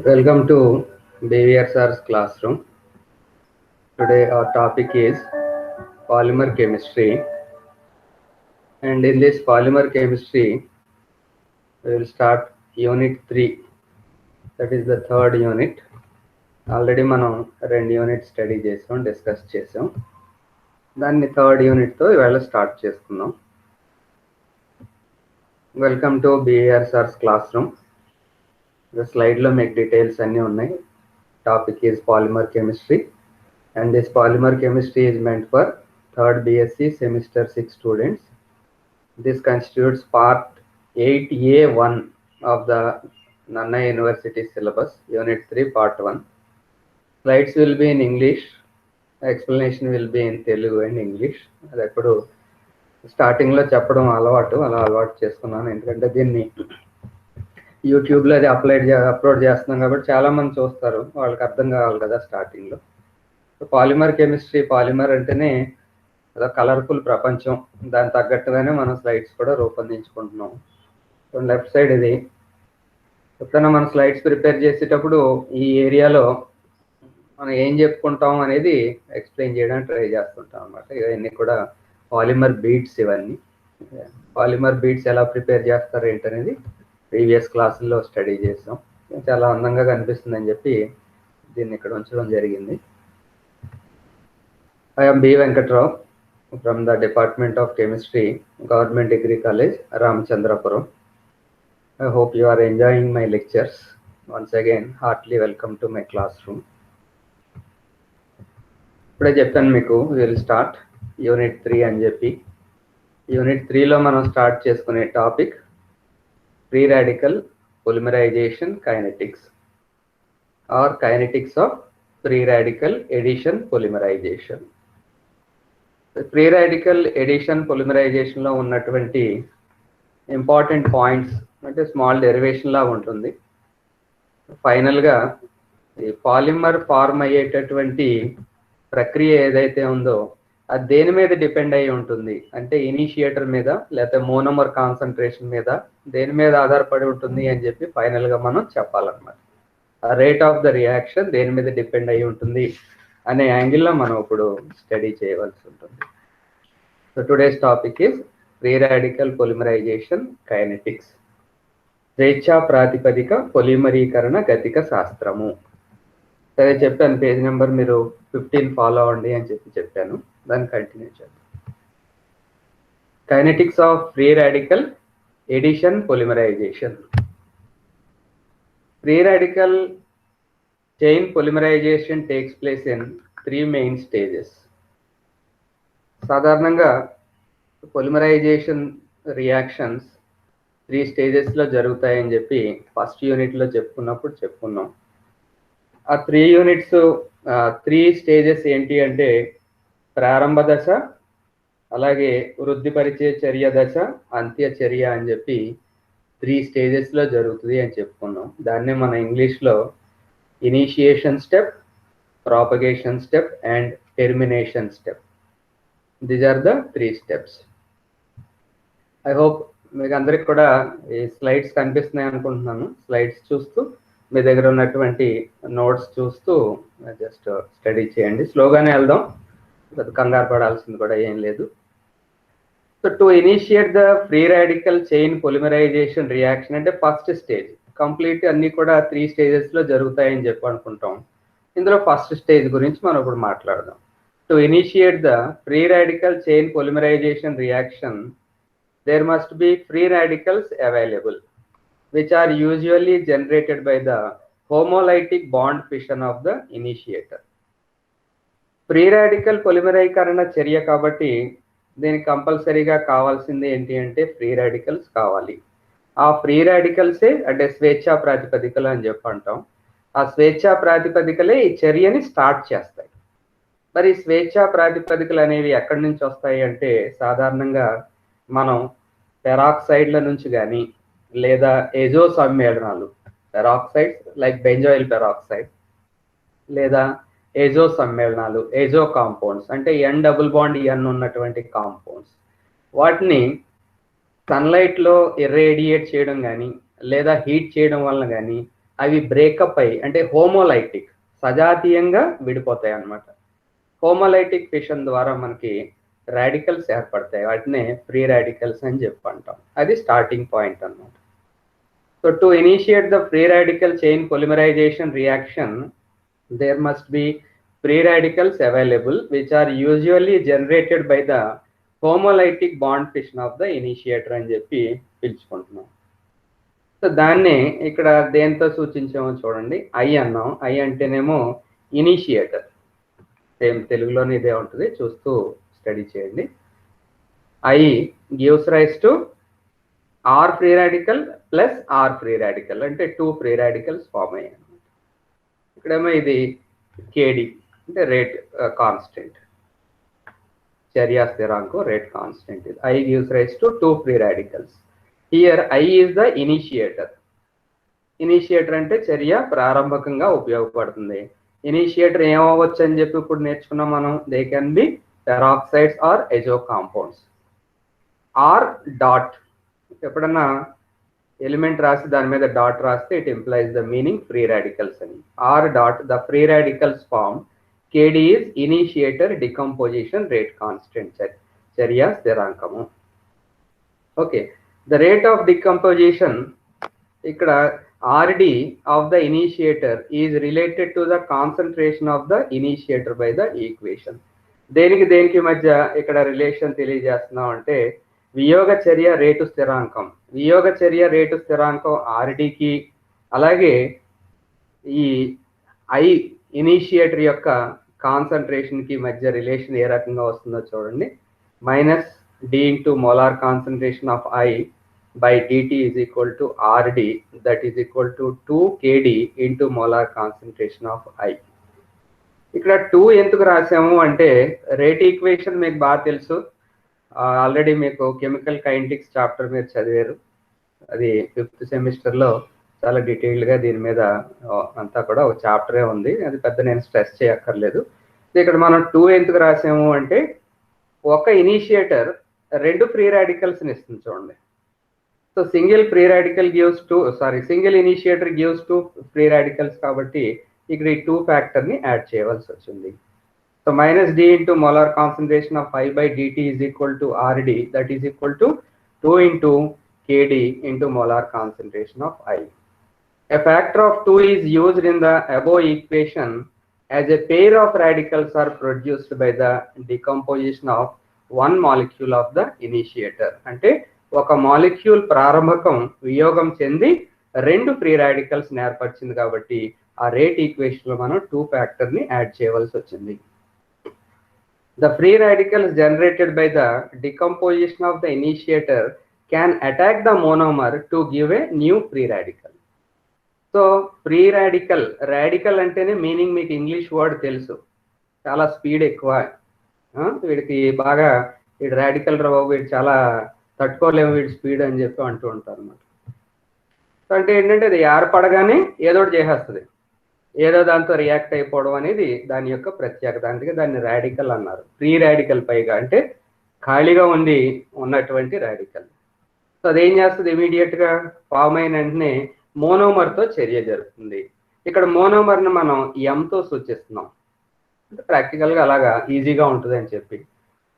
Welcome to BVR's classroom. Today our topic is polymer chemistry, and in this polymer chemistry we will start unit 3, that is the third unit. Already మనం 2 unit study చేసాం, discuss చేసాం. దాన్ని third యూనిట్తో ఇవాళ start చేసుకుందాం. Welcome to BVR's classroom. స్లైడ్లో మీకు details అన్నీ ఉన్నాయి. Topic is polymer chemistry, and this polymer chemistry is meant for 3rd BSc semester 6 students. This constitutes part 8A1 of the Nanna University syllabus, unit 3 part 1. Slides will be in English, explanation will be in Telugu and English. అది ఎప్పుడు స్టార్టింగ్లో చెప్పడం అలవాటు చేసుకున్నాను, ఎందుకంటే దీన్ని యూట్యూబ్లో అది అప్లోడ్ చేస్తున్నాం కాబట్టి చాలామంది చూస్తారు, వాళ్ళకి అర్థం కావాలి కదా స్టార్టింగ్లో. పాలిమర్ కెమిస్ట్రీ, పాలిమర్ అంటేనే అదో కలర్ఫుల్ ప్రపంచం, దాని తగ్గట్టుగానే మనం స్లైడ్స్ కూడా రూపొందించుకుంటున్నాం. లెఫ్ట్ సైడ్ ఇది. ఎప్పుడైనా మనం స్లైడ్స్ ప్రిపేర్ చేసేటప్పుడు ఈ ఏరియాలో మనం ఏం చెప్పుకుంటాం అనేది ఎక్స్ప్లెయిన్ చేయడానికి ట్రై చేస్తుంటాం అనమాట. ఇవన్నీ కూడా పాలిమర్ బీట్స్. ఇవన్నీ పాలిమర్ బీట్స్ ఎలా ప్రిపేర్ చేస్తారు ఏంటనేది ప్రీవియస్ క్లాసుల్లో స్టడీ చేసాం. చాలా అందంగా కనిపిస్తుంది అని చెప్పి దీన్ని ఇక్కడ ఉంచడం జరిగింది. I am B. Venkatrao from the Department of Chemistry, Government Degree College, Ramachandrapuram. I hope you are enjoying my lectures. Once again, heartily welcome to my classroom. ఇప్పుడే చెప్పాను మీకు, విల్ స్టార్ట్ యూనిట్ 3 అని చెప్పి. యూనిట్ 3లో మనం start చేసుకునే topic free radical polymerization kinetics or kinetics of free radical addition polymerization. Free radical addition పొలిమరైజేషన్లో ఉన్నటువంటి important points అంటే స్మాల్ డెరివేషన్ లాగా ఉంటుంది. ఫైనల్గా ఈ పాలిమర్ ఫార్మ్ అయ్యేటటువంటి ప్రక్రియ ఏదైతే ఉందో అది దేని మీద డిపెండ్ అయి ఉంటుంది అంటే ఇనిషియేటర్ మీద లేకపోతే మోనోమర్ కాన్సన్ట్రేషన్ మీద, దేని మీద ఆధారపడి ఉంటుంది అని చెప్పి ఫైనల్గా మనం చెప్పాలన్నమాట. రేట్ ఆఫ్ ద రియాక్షన్ దేని మీద డిపెండ్ అయి ఉంటుంది అనే యాంగిల్లో మనం ఇప్పుడు స్టడీ చేయవలసి ఉంటుంది. So today's topic is free radical polymerization kinetics, స్వేచ్ఛా ప్రాతిపదిక పొలిమరీకరణ గతిక శాస్త్రము. సరే చెప్పాను, పేజ్ నెంబర్ మీరు 15 ఫాలో అవ్వండి అని చెప్పాను, దాన్ని కంటిన్యూ చేద్దాం. Kinetics of free radical addition polymerization. Free radical chain polymerization takes place in 3 main stages. సాధారణంగా పొలిమరైజేషన్ రియాక్షన్స్ 3 స్టేజెస్లో జరుగుతాయని చెప్పి ఫస్ట్ యూనిట్లో చెప్పుకున్నాం. ఆ 3 స్టేజెస్ ఏంటి అంటే ప్రారంభ దశ, అలాగే వృద్ధిపరిచే చర్య దశ, అంత్య చర్య అని చెప్పి 3 స్టేజెస్లో జరుగుతుంది అని చెప్పుకున్నాం. దాన్నే మన ఇంగ్లీష్లో initiation step, propagation step and termination step. These are the 3 steps. I hope మీకు అందరికి కూడా ఈ స్లైడ్స్ కనిపిస్తున్నాయి అనుకుంటున్నాను. స్లైడ్స్ చూస్తూ మీ దగ్గర ఉన్నటువంటి నోట్స్ చూస్తూ జస్ట్ స్టడీ చేయండి. స్లోగానే వెళ్దాం, కంగారు పడాల్సింది కూడా ఏం లేదు. So to initiate the free radical chain polymerization reaction అంటే ఫస్ట్ స్టేజ్. కంప్లీట్ అన్ని కూడా 3 స్టేజెస్లో జరుగుతాయని చెప్పి అనుకుంటాం. ఇందులో ఫస్ట్ స్టేజ్ గురించి మనం ఇప్పుడు మాట్లాడదాం. To initiate the free radical chain polymerization reaction there must be free radicals available which are usually generated by the homolytic bond fission of the initiator. Free radical పొలిమరీకరణ చర్య కాబట్టి దీనికి కంపల్సరీగా కావాల్సింది ఏంటి అంటే ఫ్రీ రాడికల్స్ కావాలి. ఆ ఫ్రీ రాడికల్సే అంటే స్వేచ్ఛా ప్రాతిపదికలు అని చెప్పి అంటాం. ఆ స్వేచ్ఛా ప్రాతిపదికలే ఈ చర్యని స్టార్ట్ చేస్తాయి. మరి స్వేచ్ఛా ప్రాతిపదికలు అనేవి ఎక్కడి నుంచి వస్తాయి అంటే సాధారణంగా మనం పెరాక్సైడ్ల నుంచి కానీ లేదా ఎజో సమ్మేళనాలు, పెరాక్సైడ్స్ లైక్ బెంజాయిల్ పెరాక్సైడ్ లేదా ఎజో సమ్మేళనాలు, ఎజో కాంపౌండ్స్ అంటే N+N ఉన్నటువంటి కాంపౌండ్స్, వాటిని సన్లైట్లో ఇర్రేడియేట్ చేయడం కానీ లేదా హీట్ చేయడం వలన కానీ అవి బ్రేకప్ అయ్యి అంటే హోమోలైటిక్ సజాతీయంగా విడిపోతాయి అన్నమాట. హోమోలైటిక్ ఫిషన్ ద్వారా మనకి రాడికల్స్ ఏర్పడతాయి, వాటినే ఫ్రీ రాడికల్స్ అని చెప్పి అంటాం. అది స్టార్టింగ్ పాయింట్ అన్నమాట. So to initiate the free radical chain polymerization reaction there must be free radicals available which are usually generated by the homolytic bond fission of the initiator అని చెప్పి పిలుచుకుంటున్నాం. So దాన్ని ఇక్కడ దేంతో సూచించామో చూడండి, ఐ అన్నాం. I అంటేనేమో initiator, same తెలుగులోనే ఇదే ఉంటుంది, చూస్తూ స్టడీ చేయండి. I gives rise to R free radical plus R free radical, అంటే 2 ఫ్రీ రాడికల్స్ ఫామ్ అయ్యాయి. ఇక్కడేమో ఇది కేడి అంటే రేట్ కాన్స్టెంట్, చర్యా స్థిరాంకం రేట్ కాన్స్టెంట్. ఇది I gives rise to 2 free radicals. Here I is the initiator. Initiator అంటే చర్య ప్రారంభకంగా ఉపయోగపడుతుంది. ఇనిషియేటర్ ఏమవ్వచ్చు అని చెప్పి ఇప్పుడు నేర్చుకున్నాం మనం. They can be peroxides or azo compounds. R dot, ఎప్పుడన్నా ఎలిమెంట్ రాసి దాని మీద డాట్ రాస్తే it implies the meaning free radicals అని. R dot the free radicals form KD is initiator decomposition rate constant, చర్య స్థిరాంకము. Okay, the rate of decomposition ఇక్కడ RD of the initiator is related to the concentration of the initiator by the equation. దేనికి దేనికి మధ్య ఇక్కడ relation తెలియజేస్తున్నాం అంటే వియోగ చర్య రేటు స్థిరాంకం, వియోగ చర్య రేటు స్థిరాంకం ఆర్డికి, అలాగే ఈ ఐ ఇనిషియేటర్ యొక్క కాన్సన్ట్రేషన్కి మధ్య రిలేషన్ ఏ రకంగా వస్తుందో చూడండి. Minus D into molar concentration of I by DT is equal to RD, that is equal to 2 KD into molar concentration of I. ఇక్కడ 2 ఎందుకు రాసాము అంటే రేట్ ఈక్వేషన్ మీకు బాగా తెలుసు, ఆల్రెడీ మీకు కెమికల్ కైనెటిక్స్ చాప్టర్ మీరు చదివారు. అది 5th సెమిస్టర్లో చాలా డీటెయిల్డ్గా దీని మీద అంతా కూడా ఒక చాప్టరే ఉంది, అది పెద్ద నేను స్ట్రెస్ చేయక్కర్లేదు. ఇక్కడ మనం 2 ఎందుకు రాసాము అంటే ఒక ఇనిషియేటర్ 2 ఫ్రీ రాడికల్స్ని ఇస్తుంది చూడండి. So single free radical gives 2, single initiator gives 2 free radicals కాబట్టి ఇక్కడ ఈ 2 ఫ్యాక్టర్ని యాడ్ చేయవలసి వచ్చింది. So minus D into molar concentration of I by dt is equal to RD, that is equal to 2 into KD into molar concentration of I. A factor of 2 is used in the above equation as a pair of radicals are produced by the decomposition of one molecule of the initiator. అంటే ఒక molecule ప్రారంభకం వియోగం చెంది 2 free radicals ఏర్పరిచింది కాబట్టి ఆ rate equation లో మనం 2 ఫ్యాక్టర్ని add చేయవలసి వచ్చింది. The free radicals generated by the decomposition of the initiator can attack the monomer to give a new free radical. So free radical, radical అంటేనే మీనింగ్ మీకు ఇంగ్లీష్ వర్డ్ తెలుసు, చాలా స్పీడ్ ఎక్కువ, వీడికి బాగా వీడు రాడికల్ రా బాబు, వీడు చాలా తట్టుకోలేము వీడి స్పీడ్ అని చెప్పి అంటూ ఉంటారు అన్నమాట. అంటే ఏంటంటే అది ఏర్పడగానే ఏదో ఒకటి చేసేస్తుంది, ఏదో దాంతో రియాక్ట్ అయిపోవడం అనేది దాని యొక్క ప్రత్యేకత, అందుకే దాన్ని రాడికల్ అన్నారు. ఫ్రీ రాడికల్ పైగా అంటే ఖాళీగా ఉన్నటువంటి రాడికల్. సో అదేం చేస్తుంది, ఇమీడియట్గా ఫామ్ అయిన వెంటనే మోనోమర్తో చర్య జరుగుతుంది. ఇక్కడ మోనోమర్ని మనం ఎంతో సూచిస్తున్నాం, అంటే ప్రాక్టికల్గా అలాగా ఈజీగా ఉంటుంది అని చెప్పి.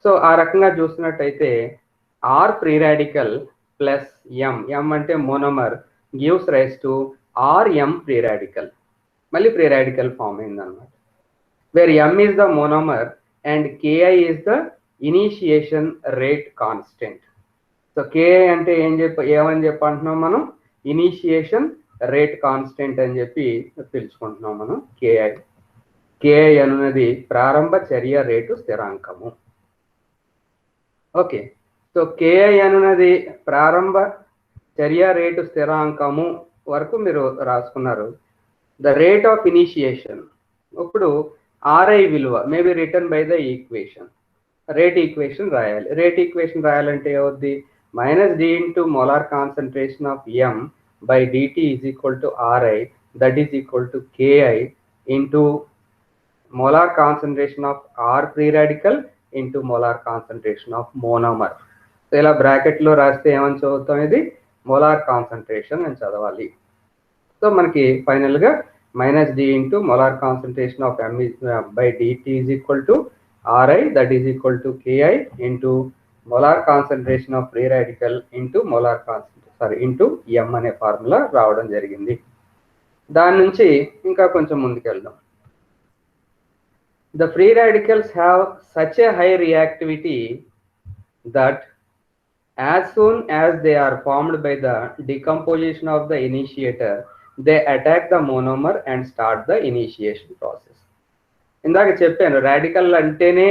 సో ఆ రకంగా చూసినట్టయితే R free radical plus M అంటే monomer gives rise to RM free radical, మళ్ళీ ఫ్రీ రాడికల్ ఫామ్ అయింది అనమాట. Where M is the monomer and KI is the initiation rate constant. So KI అంటే ఏమని చెప్పి అంటున్నాం మనం, ఇనిషియేషన్ రేట్ కాన్స్టెంట్ అని చెప్పి పిలుచుకుంటున్నాం మనం. కేఐ అనేది ప్రారంభ చర్య రేటు స్థిరాంకము. ఓకే, సో కేఐ అనున్నది ప్రారంభ చర్య రేటు స్థిరాంకము వరకు మీరు రాసుకున్నారు. ద రేట్ ఆఫ్ ఇనిషియేషన్, ఇప్పుడు ఆర్ఐ విలువ may be written by the equation, rate equation రాయాలి. రేట్ ఈక్వేషన్ రాయాలంటే ఏమవుద్ది, minus D into molar concentration of M by DT is equal to RI, that is equal to KI into molar concentration of R free radical into molar concentration of monomer. So ఇలా బ్రాకెట్లో రాస్తే ఏమని చదువుతాం, ఇది molar concentration అని చదవాలి. So so మనకి ఫైనల్గా -d into molar concentration of m by dt is equal to Ri, that is equal to Ki into molar concentration of free radical into molar concentration into m అనే formula రావడం జరిగింది. దాని నుంచి ఇంకా కొంచెం ముందుకెళ్దాం. The free radicals have such a high reactivity that as soon as they are formed by the decomposition of the initiator, they attack the monomer and start the initiation process. ఇందాక చెప్పాను radical అంటేనే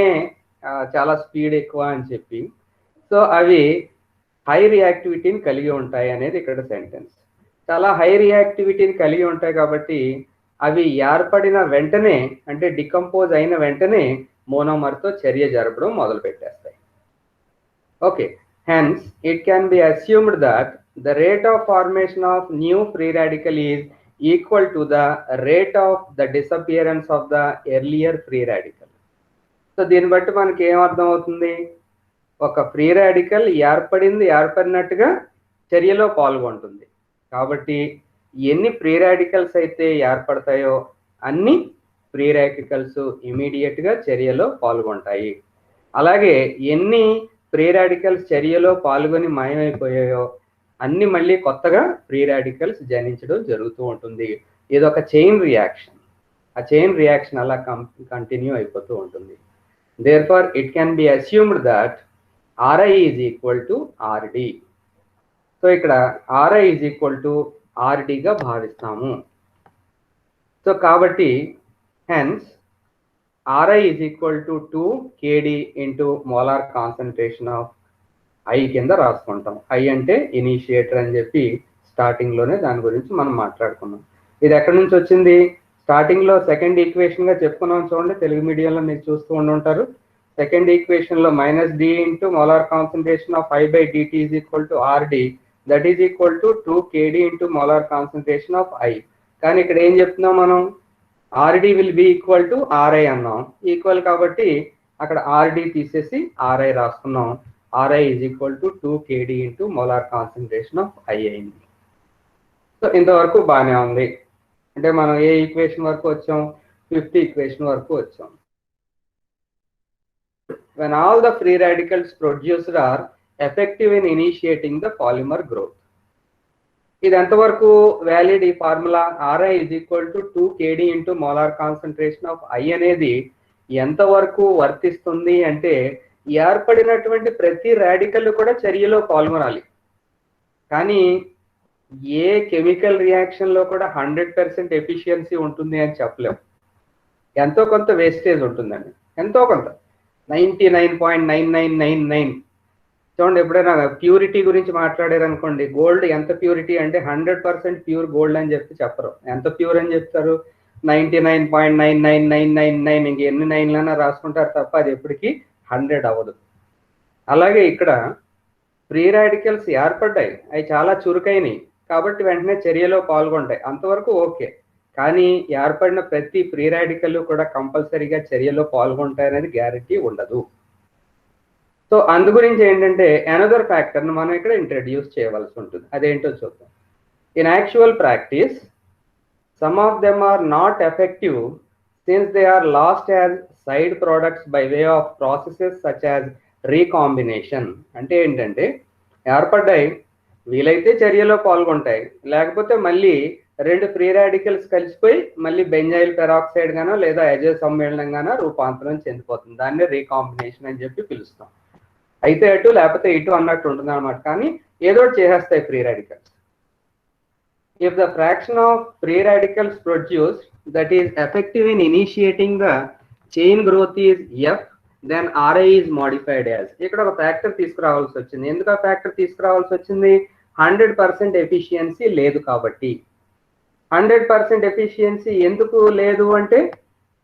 చాలా speed ఎక్కువ అని చెప్పి. So అవి high రియాక్టివిటీని కలిగి ఉంటాయి అనేది ఇక్కడ సెంటెన్స్. చాలా హై రియాక్టివిటీని కలిగి ఉంటాయి కాబట్టి అవి ఏర్పడిన వెంటనే అంటే డికంపోజ్ అయిన వెంటనే మోనోమర్తో చర్య జరపడం మొదలు పెట్టేస్తాయి. Okay, hence it can be assumed that the rate of formation of new free radical is equal to the rate of the disappearance of the earlier free radical. So దీన్ని బట్టి మనకి ఏం అర్థం అవుతుంది, ఒక ఫ్రీ రాడికల్ ఏర్పడినట్టుగా చర్యలో పాల్గొంటుంది. కాబట్టి ఎన్ని ఫ్రీ రాడికల్స్ అయితే ఏర్పడతాయో అన్ని ఫ్రీ రాడికల్స్ ఇమీడియట్గా చర్యలో పాల్గొంటాయి. అలాగే ఎన్ని ఫ్రీ రాడికల్స్ చర్యలో పాల్గొని మాయమైపోయాయో అన్ని మళ్ళీ కొత్తగా ఫ్రీ రాడికల్స్ జనించడం జరుగుతూ ఉంటుంది. ఇది ఒక చైన్ రియాక్షన్. ఆ చైన్ రియాక్షన్ అలా కంటిన్యూ అయిపోతూ ఉంటుంది. Therefore it can be assumed that Ri is equal to Rd. So ఇక్కడ Ri is equal to Rd గా భావిస్తాము. సో కాబట్టి hence Ri is equal to 2 Kd into molar concentration of I కింద రాసుకుంటాం. I అంటే initiator అని చెప్పి starting లోనే దాని గురించి మనం మాట్లాడుకున్నాం. ఇది ఎక్కడి నుంచి వచ్చింది, స్టార్టింగ్ లో సెకండ్ ఈక్వేషన్ గా చెప్పుకున్నాం చూడండి, తెలుగు మీడియంలో మీరు చూస్తూ ఉండుంటారు. సెకండ్ ఈక్వేషన్ లో -d into molar concentration of I by dt is equal to Rd, that is equal to 2 Kd into molar concentration of I. కానీ ఇక్కడ ఏం చెప్తున్నాం మనం, Rd will be equal to Ri అన్నాం. ఈక్వల్ కాబట్టి అక్కడ Rd తీసేసి Ri రాసుకున్నాం. Ri is equal to 2 Kd into molar concentration of I అయింది. సో ఇంతవరకు బాగానే ఉంది. అంటే మనం ఏ ఈక్వేషన్ వరకు వచ్చాం, 5th ఈక్వేషన్ వరకు వచ్చాం. When all the free radicals produced are effective in initiating the polymer growth. ఇది ఎంతవరకు వ్యాలిడ్ ఈ formula, Ri is equal to 2 Kd into molar concentration of I అనేది ఎంతవరకు వర్తిస్తుంది అంటే ఏర్పడినటువంటి ప్రతి రాడికల్ కూడా చర్యలో పాల్గొనాలి. కానీ ఏ కెమికల్ రియాక్షన్ లో కూడా 100% ఎఫిషియన్సీ ఉంటుంది అని చెప్పలేము. ఎంతో కొంత వేస్టేజ్ ఉంటుందండి, ఎంతో కొంత 99.9999. చూడండి, ఎప్పుడైనా ప్యూరిటీ గురించి మాట్లాడారు అనుకోండి, గోల్డ్ ఎంత ప్యూరిటీ అంటే 100% ప్యూర్ గోల్డ్ అని చెప్పి చెప్పరు. ఎంత ప్యూర్ అని చెప్తారు, 99.99999, ఇంక ఎన్ని 9లైనా రాసుకుంటారు తప్ప అది ఎప్పటికీ 100 అవ్వదు. అలాగే ఇక్కడ ఫ్రీ రాడికల్స్ ఏర్పడ్డాయి, అవి చాలా చురుకైనవి కాబట్టి వెంటనే చర్యలో పాల్గొంటాయి, అంతవరకు ఓకే. కానీ ఏర్పడిన ప్రతి ఫ్రీ రాడికల్ కూడా కంపల్సరీగా చర్యలో పాల్గొంటాయనేది గ్యారంటీ ఉండదు. సో అందు గురించి ఏంటంటే అనదర్ ఫ్యాక్టర్ను మనం ఇక్కడ ఇంట్రడ్యూస్ చేయవలసి ఉంటుంది. అదేంటో చూద్దాం. In actual practice some of them are not effective since they are lost as side products by way of processes such as recombination. అంటే ఏంటంటే ఏర్పడ్డాయి, వీలైతే చర్యలో పాల్గొంటాయి, లేకపోతే మళ్ళీ రెండు ఫ్రీ రాడికల్స్ కలిసిపోయి మళ్ళీ బెంజైల్ పెరాక్సైడ్ గానో లేదా అజో సమ్మేళనం గానో రూపాంతరం చెందిపోతుంది. దాన్ని రీకాంబినేషన్ అని చెప్పి పిలుస్తాం. అయితే అటు లేకపోతే ఇటు అన్నట్టు ఉంటుంది అనమాట. కానీ ఏదో చేసేస్తాయి free radicals. If the fraction of free radicals produced that is effective in initiating the chain growth is F, then Ri is modified as. ఇక్కడ ఒక ఫ్యాక్టర్ తీసుకురావాల్సి వచ్చింది. ఎందుకు ఆ ఫ్యాక్టర్ తీసుకురావాల్సి వచ్చింది, 100% ఎఫిషియన్సీ లేదు కాబట్టి. 100% ఎఫిషియన్సీ ఎందుకు లేదు అంటే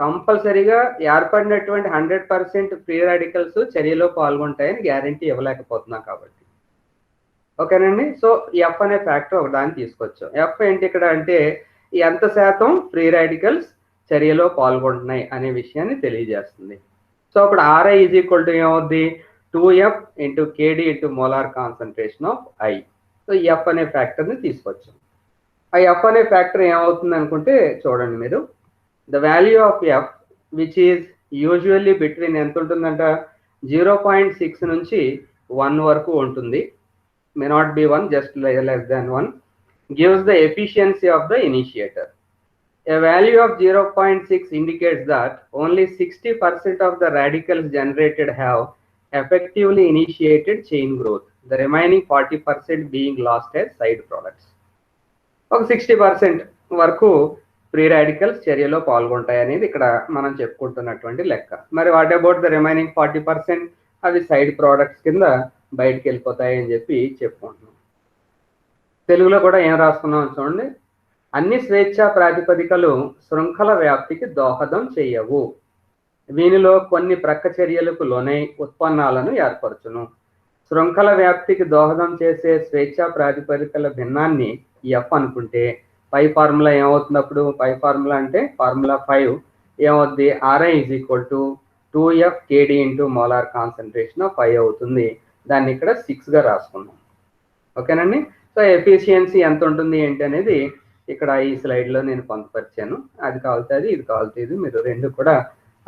కంపల్సరీగా ఏర్పడినటువంటి 100% ఫ్రీ రాడికల్స్ చర్యలో పాల్గొంటాయని గ్యారంటీ ఇవ్వలేకపోతున్నాం కాబట్టి. ఓకేనండి. సో ఎఫ్ అనే ఫ్యాక్టర్ ఒక దాన్ని తీసుకొచ్చాం. ఎఫ్ ఏంటి ఇక్కడ అంటే ఎంత శాతం ఫ్రీ రాడికల్స్ చర్యలో పాల్గొంటున్నాయి అనే విషయాన్ని తెలియజేస్తుంది. సో అప్పుడు Ri ఈజ్ ఈక్వల్ టు ఏమవుద్ది, 2F into Kd into molar concentration of I. So F అనే ఫ్యాక్టర్ని తీసుకొచ్చాం. ఆ ఎఫ్ అనే ఫ్యాక్టర్ ఏమవుతుంది అనుకుంటే చూడండి మీరు, the value of F which is usually between ఎంత ఉంటుందంట, 0.6 నుంచి 1 వరకు ఉంటుంది. May not be 1, just less than 1, gives the efficiency of the initiator. A value of 0.6 indicates that only 60% of the radicals generated have effectively initiated chain growth, the remaining 40% being lost as side products. ఒక 60% వరకు free radicals చర్యలో పాల్గొంటాయి అనేది ఇక్కడ మనం చెప్పుకుంటున్నటువంటి లెక్క. మరి what about the remaining 40%? అవి side products కింద బయటకు వెళ్ళిపోతాయి అని చెప్పి చెప్పుకుంటున్నాం. తెలుగులో కూడా ఏం రాసుకున్నాం చూడండి, అన్ని స్వేచ్ఛా ప్రాతిపదికలు శృంఖల వ్యాప్తికి దోహదం చేయవు, వీనిలో కొన్ని ప్రక్క చర్యలకు లోనై ఉత్పన్నాలను ఏర్పరచును. శృంఖల వ్యాప్తికి దోహదం చేసే స్వేచ్ఛా ప్రాతిపదికల భిన్నాన్ని ఎఫ్ అనుకుంటే పై ఫార్ములా ఏమవుతున్నప్పుడు, పై ఫార్ములా అంటే ఫార్ములా 5 ఏమవుద్ది, Ri is equal to 2F KD into molar concentration of 5 అవుతుంది. దాన్ని ఇక్కడ 6గా రాసుకున్నాం. ఓకేనండి. సో ఎఫిషియన్సీ ఎంత ఉంటుంది ఏంటి అనేది ఇక్కడ ఈ స్లైడ్లో నేను పొందుపరిచాను. అది కావాల్సింది, ఇది కావాల్సింది, మీరు రెండు కూడా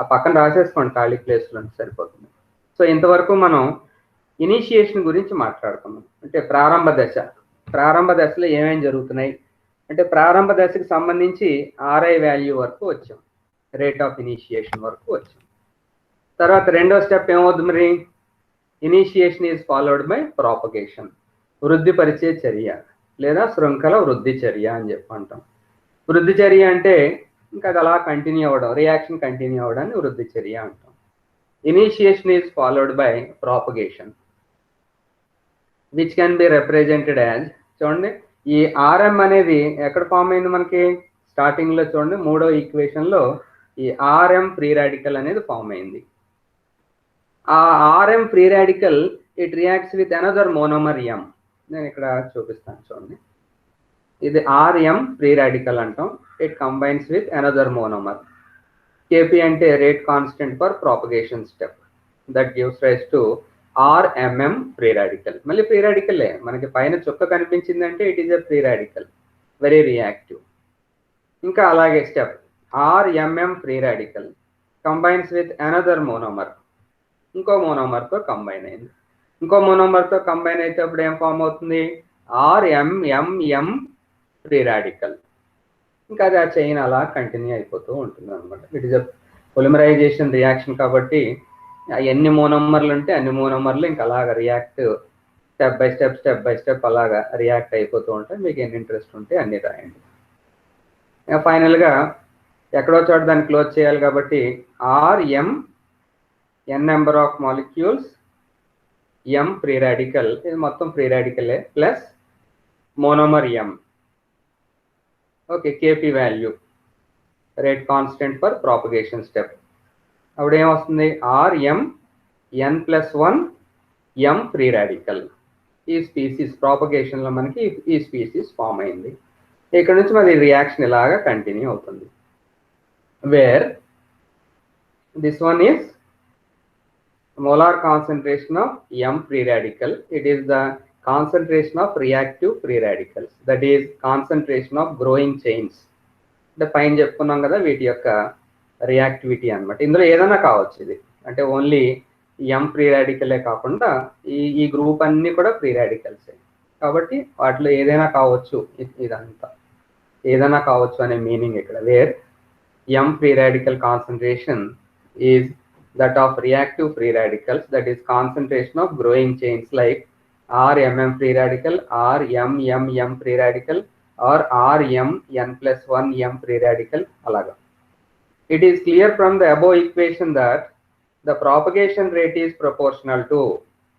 ఆ పక్కన రాసేసుకోండి, ఖాళీ ప్లేస్లో సరిపోతుంది. సో ఇంతవరకు మనం ఇనిషియేషన్ గురించి మాట్లాడుకున్నాం. అంటే ప్రారంభ దశలో ఏమేం జరుగుతున్నాయి అంటే, ప్రారంభ దశకు సంబంధించి RI వాల్యూ వరకు వచ్చాం, రేట్ ఆఫ్ ఇనిషియేషన్ వరకు వచ్చాం. తర్వాత రెండో స్టెప్ ఏమవుతుంది మరి, initiation is followed by propagation, వృద్ధి పరిచే చర్య లేదా శృంఖల వృద్ధి చర్య అని చెప్పి అంటాం. వృద్ధి చర్య అంటే ఇంకా అది అలా కంటిన్యూ అవ్వడం, రియాక్షన్ కంటిన్యూ అవ్వడాన్ని వృద్ధి చర్య అంటాం. Initiation is followed by propagation which can be represented as, చూడండి ఈ RM అనేది ఎక్కడ ఫామ్ అయింది మనకి, స్టార్టింగ్లో చూడండి 3వ ఈక్వేషన్లో ఈ RM ఫ్రీ రాడికల్ అనేది ఫామ్ అయింది. ఆ RM free radical it reacts with another monomer M. నేను ఇక్కడ చూపిస్తాను చూడండి, ఇది RM ఫ్రీ రాడికల్ అంటాం. It combines with another monomer. KP అంటే rate constant for propagation step, that gives rise to RMM free radical. మళ్ళీ ఫ్రీ రాడికలే, మనకి పైన చుక్క కనిపించిందంటే it is a free radical, very reactive. ఇంకా అలాగే step RMM free radical combines with another monomer, ఇంకో మోనోమర్తో కంబైన్ అయింది. ఇంకో మోనోమర్తో కంబైన్ అయితే అప్పుడు ఏం ఫామ్ అవుతుంది, RMMM ఫ్రీ రాడికల్. ఇంకా అది ఆ చైన్ అలా కంటిన్యూ అయిపోతూ ఉంటుంది అనమాట. It is a polymerisation reaction కాబట్టి ఎన్ని మోనోమర్లు ఉంటే అన్ని మోనోమర్లు ఇంకా అలాగా రియాక్ట్ స్టెప్ బై స్టెప్ అలాగా రియాక్ట్ అయిపోతూ ఉంటాయి. మీకు ఎన్ని ఇంట్రెస్ట్ ఉంటే అన్ని రాయండి. ఫైనల్గా ఎక్కడో చోట దాన్ని క్లోజ్ చేయాలి కాబట్టి RM n number of molecules M free radical, ఇది మొత్తం ఫ్రీ రాడికలే, plus monomer M. Okay, KP value rate constant for propagation step. అప్పుడు ఏమొస్తుంది, RM n+1 M free radical. ఈ స్పీసీస్ ప్రాపగేషన్లో మనకి ఈ స్పీసీస్ ఫామ్ అయింది. ఇక్కడ నుంచి మరి రియాక్షన్ ఇలాగా కంటిన్యూ అవుతుంది. Where this one is molar concentration of M free radical, it is the concentration of reactive free radicals, that is concentration of growing chains. అంటే పైన చెప్పుకున్నాం కదా వీటి యొక్క రియాక్టివిటీ అనమాట. ఇందులో ఏదైనా కావచ్చు, ఇది అంటే ఓన్లీ M ఫ్రీ రాడికలే కాకుండా ఈ గ్రూప్ అన్ని కూడా ఫ్రీ రాడికల్సే కాబట్టి వాటిలో ఏదైనా కావచ్చు, ఇదంతా ఏదైనా కావచ్చు అనే మీనింగ్ ఇక్కడ. Where M free radical concentration is that of reactive free radicals, that is concentration of growing chains like RMM free radical, RMMM free radical, or RMN+1 M free radical alaga. It is clear from the above equation that the propagation rate is proportional to,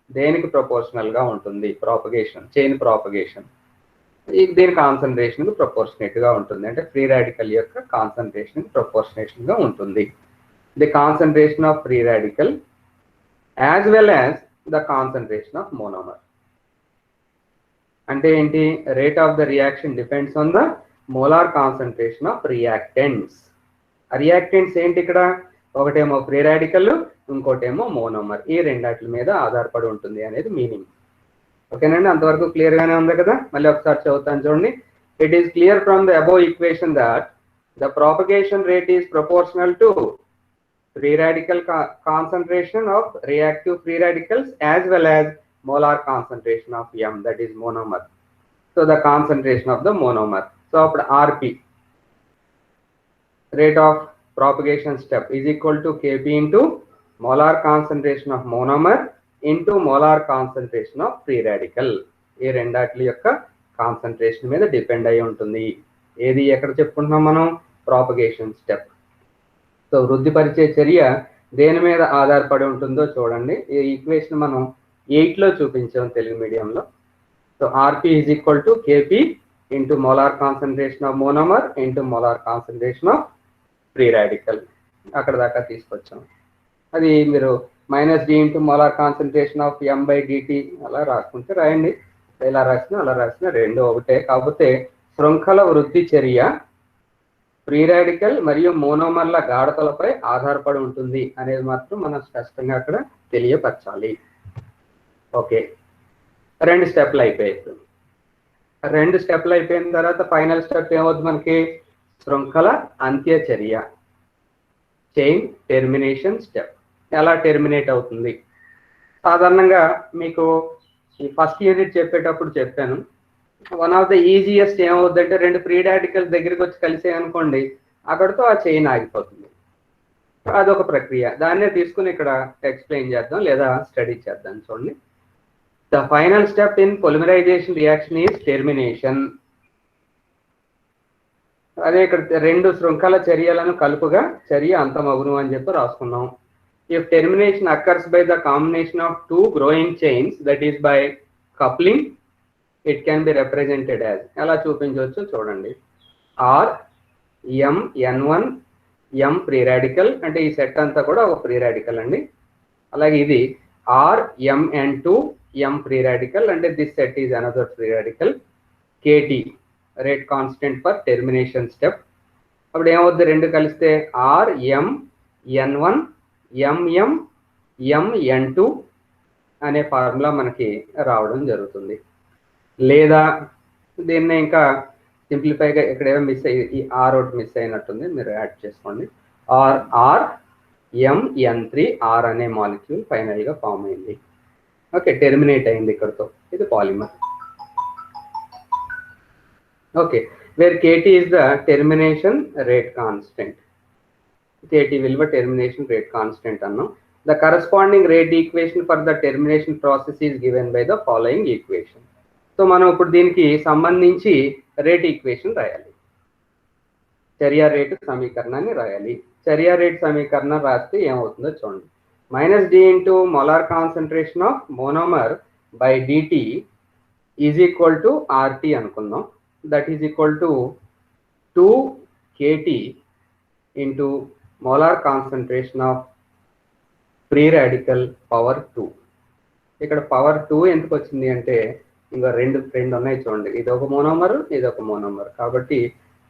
దేనికి proportional గా ఉంటుంది, propagation chain propagation దీని concentration కి proportionate గా ఉంటుంది. అంటే free radical యొక్క concentration ప్రపోర్షనేషన్ గా ఉంటుంది. The concentration of free radical as well as the concentration of monomer. అంటే ఏంటి, rate of the reaction depends on the molar concentration of reactants. Reactants ఏంటి ఇక్కడ, ఒకటేమో ఫ్రీ రాడికల్, ఇంకోటేమో మోనోమర్. ఈ రెండాటి మీద ఆధారపడి ఉంటుంది అనేది మీనింగ్. ఓకేనండి, అంతవరకు క్లియర్గానే ఉంది కదా. మళ్ళీ ఒకసారి చదువుతాను చూడండి. It is clear from the above equation that the propagation rate is proportional to free radical concentration of reactive free radicals as well as molar concentration of M, that is monomer. So the concentration of the monomer. So after RP, rate of propagation step, is equal to Kp into molar concentration of monomer into molar concentration of free radical. ఈ రెండాట్ల యొక్క concentration మీద depend అయి ఉంటుంది. ఏది ఎక్కడ చెప్పుకుంటున్నాం మనం? Propagation step. So వృద్ధిపరిచే చర్య దేని మీద ఆధారపడి ఉంటుందో చూడండి. ఈ ఈక్వేషన్ మనం 8లో చూపించాం తెలుగు మీడియంలో. So RP is equal to KP into molar concentration of monomer into molar concentration of free radical. అక్కడ దాకా తీసుకొచ్చాం. అది మీరు minus D into molar concentration of M by DT అలా రాసుకుంటే రాయండి. ఇలా రాసిన అలా రాసిన రెండు ఒకటే. కాకపోతే శృంఖల వృద్ధి చర్య ఫ్రీ రాడికల్ మరియు మోనోమర్ల గాఢతలపై ఆధారపడి ఉంటుంది అనేది మాత్రం మనం స్పష్టంగా అక్కడ తెలియపరచాలి. ఓకే, రెండు స్టెప్లు అయిపోయాయి. రెండు స్టెప్లు అయిపోయిన తర్వాత ఫైనల్ స్టెప్ ఏమవుతుంది మనకి? శృంఖల అంత్య చర్య, చైన్ టెర్మినేషన్ స్టెప్. ఎలా టెర్మినేట్ అవుతుంది? సాధారణంగా మీకు ఈ ఫస్ట్ యూనిట్ చెప్పేటప్పుడు చెప్పాను, వన్ ఆఫ్ ద ఈజియెస్ట్ ఏమవుతుందంటే రెండు ఫ్రీ రాడికల్స్ దగ్గరికి వచ్చి కలిసాయి అనుకోండి, అక్కడితో ఆ చైన్ ఆగిపోతుంది. అదొక ప్రక్రియ. దాన్నే తీసుకుని ఇక్కడ ఎక్స్ప్లెయిన్ చేద్దాం లేదా స్టడీ చేద్దాం. చూడండి, the final step in polymerisation reaction is termination. అదే ఇక్కడ రెండు శృంఖల చర్యలను కలుపుగా చర్య అంతమగును అని చెప్పి రాసుకున్నాం. If termination occurs by the combination of two growing chains, that is by coupling, it can be represented as, ఎలా చూపించవచ్చు చూడండి, R M N1 M free radical, అంటే ఈ సెట్ అంతా కూడా ఒక ఫ్రీ రాడికల్ అండి. అలాగే ఇది R M N2 M free radical, అంటే this set is another free radical. KT rate constant for termination step. అప్పుడు ఏమవుద్ది? రెండు కలిస్తే R M N1 MM MN2 అనే ఫార్ములా మనకి రావడం జరుగుతుంది. లేదా దీన్ని ఇంకా సింప్లిఫైగా ఇక్కడ ఏమో మిస్ అయ్యి ఈ ఆర్ ఒకటి మిస్ అయినట్టుంది, మీరు యాడ్ చేసుకోండి. ఆర్ MN3 ఆర్ అనే మాలిక్యూల్ ఫైనల్గా ఫామ్ అయింది. ఓకే, టెర్మినేట్ అయింది ఇక్కడతో. ఇది polymer. Okay, where KT is the termination rate constant. KT విలువ టెర్మినేషన్ రేట్ కాన్స్టెంట్ అన్నాం. The corresponding rate equation for the termination process is given by the following equation. So మనం ఇప్పుడు దీనికి సంబంధించి రేట్ ఈక్వేషన్ రాయాలి. చర్య రేటు సమీకరణాన్ని రాయాలి. చర్య రేట్ సమీకరణం రాస్తే ఏమవుతుందో చూడండి. Minus D into molar concentration of monomer by DT is equal to RT అనుకుందాం. That is equal to 2 KT into molar concentration of free radical power 2. ఇక్కడ పవర్ 2 ఎందుకు వచ్చింది అంటే ఇంకా రెండు ఉన్నాయి చూడండి, ఇది ఒక మోనోమర్ ఇది ఒక మోనోమర్, కాబట్టి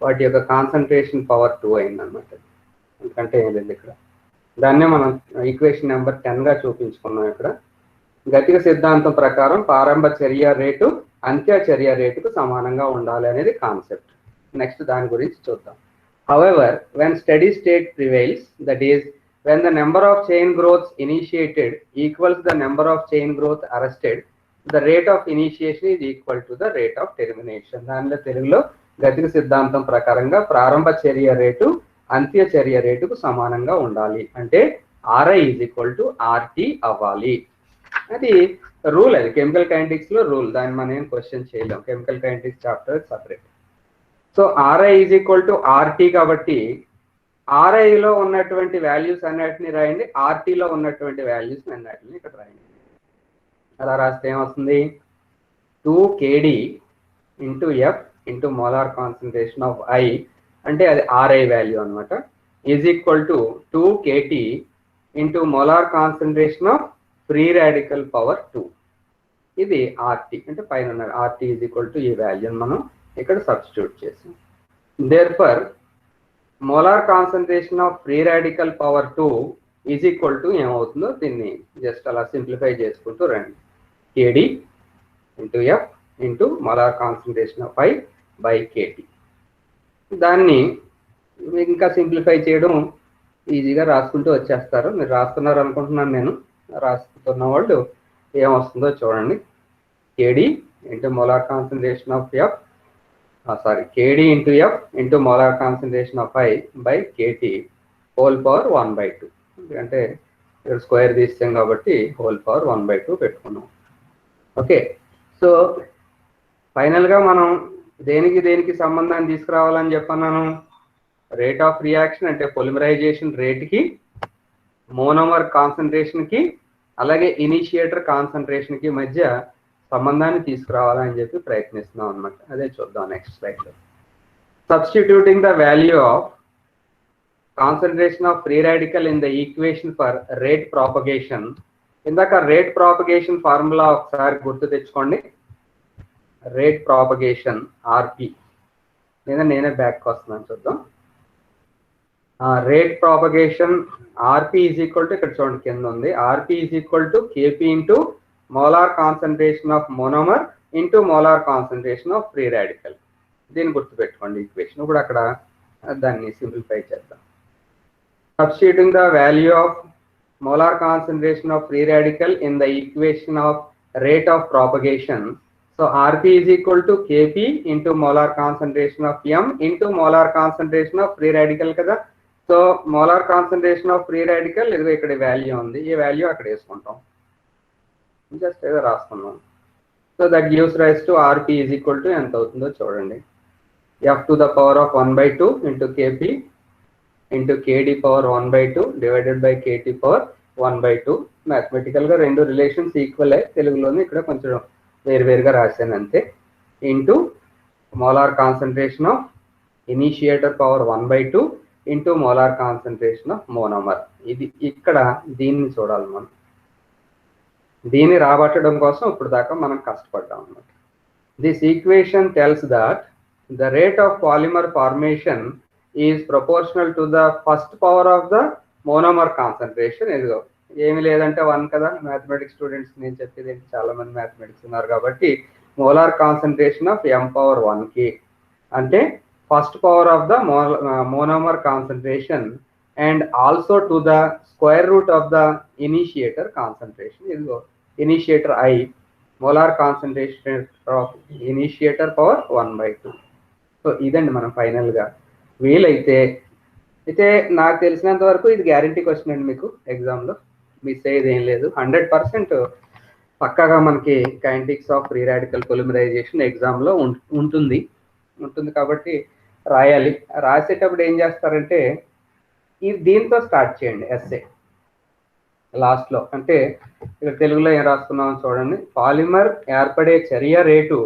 వాటి యొక్క కాన్సన్ట్రేషన్ పవర్ 2 అయిందనమాట. ఎందుకంటే ఏం లేదు ఇక్కడ. దాన్నే మనం ఈక్వేషన్ నెంబర్ 10గా చూపించుకున్నాం. ఇక్కడ గతిక సిద్ధాంతం ప్రకారం ప్రారంభ చర్య రేటు అంత్య చర్య రేటుకు సమానంగా ఉండాలి అనేది కాన్సెప్ట్. నెక్స్ట్ దాని గురించి చూద్దాం. However, when steady state prevails, that is, when the number of chain growths initiated equals the number of chain growth arrested, the rate of initiation is equal to the rate of termination. దానిలో తెలుగులో గతిక సిద్ధాంతం ప్రకారంగా ప్రారంభ చర్య rate అంత్య చర్య రేటుకు సమానంగా ఉండాలి. అంటే RI is equal to RT అవ్వాలి. అది రూల్, అది కెమికల్ కైనెటిక్స్ లో రూల్. దాన్ని మనం ఏం క్వశ్చన్ చేయలేం. Chemical kinetics chapter separate. So RI is equal to RT కాబట్టి RIలో ఉన్నటువంటి వాల్యూస్ అన్నిటిని రాయండి, RTలో ఉన్నటువంటి వాల్యూస్ అన్నిటిని ఇక్కడ రాయండి. అలా రాస్తే ఏమొస్తుంది? 2 KD into F into molar concentration of I, అంటే అది RI వాల్యూ అనమాట, is equal to 2 KT into molar concentration of free radical power 2. ఇది RT, అంటే పైన ఉన్న RT ఈజ్ ఈక్వల్ టు ఈ వాల్యూని మనం ఇక్కడ సబ్స్టిట్యూట్ చేసాం. Therefore molar concentration of free radical power 2 is equal to ఏమవుతుందో దీన్ని జస్ట్ అలా సింప్లిఫై చేసుకుంటూ రండి. KD into F into molar concentration of I by KT. దాన్ని ఇంకా సింప్లిఫై చేయడం ఈజీగా రాసుకుంటూ వచ్చేస్తారు. మీరు రాస్తున్నారు అనుకుంటున్నాను నేను. రాస్తున్న వాళ్ళు ఏమొస్తుందో చూడండి. KD into molar concentration of F, KD into F into molar concentration of I by KT whole power 1/2. అంటే ఇక్కడ స్క్వేర్ తీస్తాం కాబట్టి హోల్ పవర్ 1/2 పెట్టుకున్నాం. ఓకే, సో ఫైనల్గా మనం దేనికి సంబంధాన్ని తీసుకురావాలని చెప్పన్నాను. రేట్ ఆఫ్ రియాక్షన్ అంటే పొలిమరైజేషన్ రేట్కి, మోనోమర్ కాన్సన్ట్రేషన్కి, అలాగే ఇనిషియేటర్ కాన్సన్ట్రేషన్కి మధ్య సంబంధాన్ని తీసుకురావాలని చెప్పి ప్రయత్నిస్తున్నాం అనమాట. అదే చూద్దాం నెక్స్ట్ స్లైడ్లో. Substituting the value of concentration of free radical in the equation for rate propagation. ఇందాక రేట్ ప్రాపగేషన్ ఫార్ములా ఒకసారి గుర్తు తెచ్చుకోండి. రేట్ ప్రాపగేషన్ ఆర్పి, లేదా నేనే బ్యాక్ వస్తున్నాను చూద్దాం. Rate propagation RP is equal to, ఇక్కడ చూడండి కింద ఉంది, RP is equal to KP into molar concentration of monomer into molar concentration of free radical. దీన్ని గుర్తుపెట్టుకోండి ఈక్వేషన్. ఇప్పుడు అక్కడ దాన్ని సింప్లిఫై చేద్దాం. Substituting the value of molar concentration of free radical in the equation of rate of propagation. So RP is equal to KP into molar concentration of M into molar concentration of free radical కదా. So molar concentration of free radical ఇదిగో ఇక్కడ value ఉంది, ఈ value అక్కడ వేసుకుంటాం, just ఏదో రాస్తున్నాం. So that gives rise to RP is equal to ఎంత అవుతుందో చూడండి. F to the power of 1/2 into KP into KD power 1/2 divided by KT power 1/2. మ్యాథమెటికల్గా రెండు రిలేషన్స్ ఈక్వల్ అయ్యి తెలుగులోనే ఇక్కడ కొంచెం వేరువేరుగా రాశాను అంతే. Into molar concentration of initiator power 1/2 into molar concentration of monomer. ఇది ఇక్కడ దీన్ని చూడాలి మనం. దీన్ని రాబట్టడం కోసం ఇప్పుడు దాకా మనం కష్టపడ్డాం అన్నమాట. This equation tells that the rate of polymer formation is proportional to the first power of the monomer concentration. ఇదిగో ఏమి లేదంటే 1 కదా. మ్యాథమెటిక్స్ స్టూడెంట్స్ నేను చెప్పేది చాలా మంది మ్యాథమెటిక్స్ ఉన్నారు కాబట్టి molar concentration of m power 1కి అంటే first power of the monomer concentration and also to the square root of the initiator concentration. ఇదిగో initiator I, molar concentration of initiator power 1/2. So ఇదండి మనం ఫైనల్గా. వీలైతే అయితే నాకు తెలిసినంత వరకు ఇది గ్యారంటీ క్వశ్చన్ అండి, మీకు ఎగ్జామ్లో మిస్ అయ్యేది ఏం లేదు. 100% పక్కాగా మనకి kinetics of free radical polymerisation ఎగ్జామ్లో ఉంటుంది కాబట్టి రాయాలి. రాసేటప్పుడు ఏం చేస్తారంటే దీంతో స్టార్ట్ చేయండి ఎస్ఏ లాస్ట్లో. అంటే ఇక్కడ తెలుగులో ఏం రాస్తున్నామని చూడండి. పాలిమర్ ఏర్పడే చర్య రేటు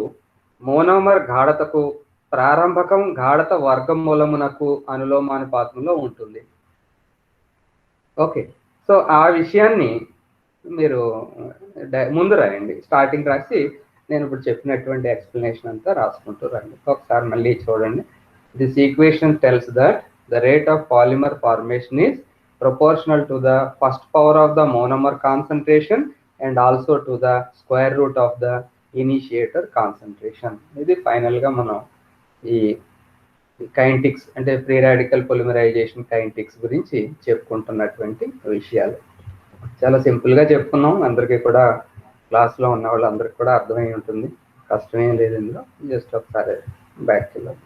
మోనోమర్ గాఢతకు ప్రారంభకం గాఢత వర్గమూలమునకు అనులోమానుపాతంలో ఉంటుంది. ఓకే, సో ఆ విషయాన్ని మీరు ముందు రాయండి. స్టార్టింగ్ రాసి నేను ఇప్పుడు చెప్పినటువంటి ఎక్స్ప్లెనేషన్ అంతా రాసుకుంటూ రండి. ఒకసారి మళ్ళీ చూడండి. This equation tells that the rate of polymer formation is proportional to the first power of the monomer concentration and also to the square root of the initiator concentration. ఇది ఫైనల్గా మనం ఈ కైనెటిక్స్ అంటే ఫ్రీ రాడికల్ పొలిమరైజేషన్ కైనెటిక్స్ గురించి చెప్పుకుంటున్నటువంటి విషయాలు. చాలా సింపుల్గా చెప్పుకున్నాం. అందరికీ కూడా క్లాస్లో ఉన్న వాళ్ళందరికీ కూడా అర్థమై ఉంటుంది. కష్టమేం లేదు ఇందులో. జస్ట్ ఒకసారి బ్యాక్ వెళ్ళాలి.